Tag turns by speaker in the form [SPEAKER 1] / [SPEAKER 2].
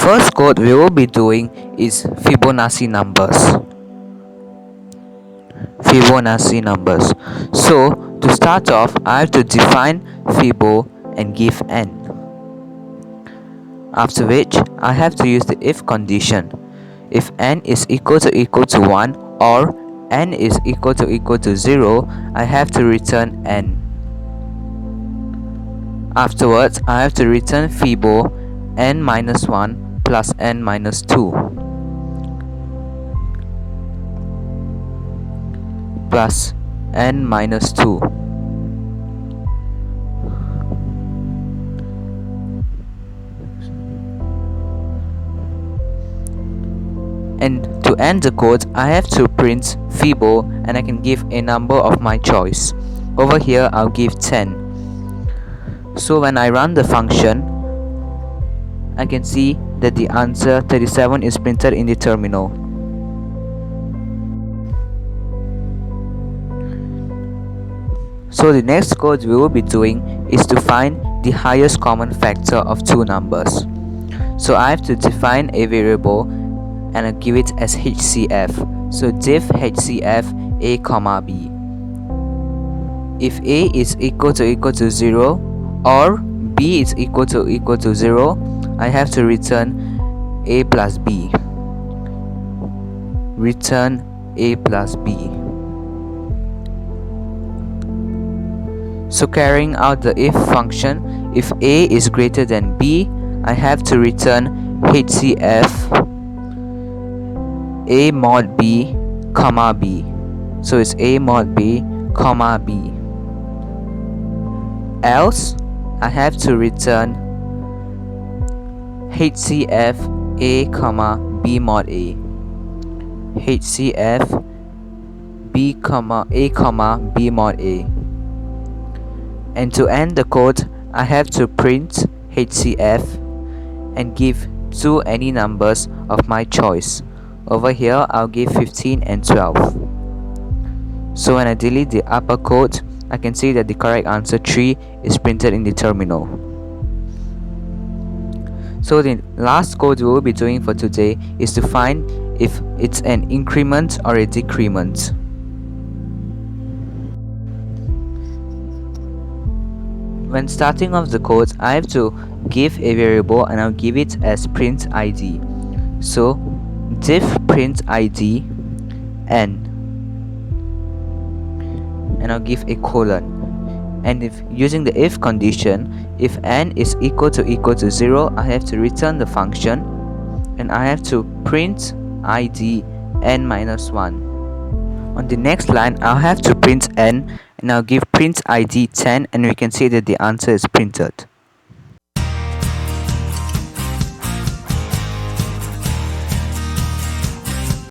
[SPEAKER 1] first code we will be doing is Fibonacci numbers. So to start off, I have to define Fibo and give n. After which, I have to use the if condition. If n is equal to 1 or n is equal to 0, I have to return n. Afterwards, I have to return Fibo n minus 1 plus n minus 2 plus n minus 2. And to end the code, I have to print Fibo and I can give a number of my choice. Over here, I'll give 10. So when I run the function, I can see that the answer 37 is printed in the terminal. So the next code we will be doing is to find the highest common factor of two numbers. So I have to define a variable and I give it as HCF. So diff HCF a comma b. If a is equal to 0 or b is equal to 0, I have to return a plus b. Return a plus b. So carrying out the if function, if a is greater than b, I have to return HCF a mod b comma b. So it's a mod b comma b. Else I have to return HCF a comma b mod a. HCF b comma a comma b mod a. And to end the code, I have to print HCF and give two any numbers of my choice. Over here, I'll give 15 and 12. So when I delete the upper code, I can see that the correct answer 3 is printed in the terminal. So the last code we will be doing for today is to find if it's an increment or a decrement. When starting off the code, I have to give a variable and I'll give it as print id. So diff print id n, and I'll give a colon. And if using the if condition, if n is equal to 0, I have to return the function and I have to print id n minus 1. On the next line, I'll have to print n and I'll give print id 10, and we can see that the answer is printed.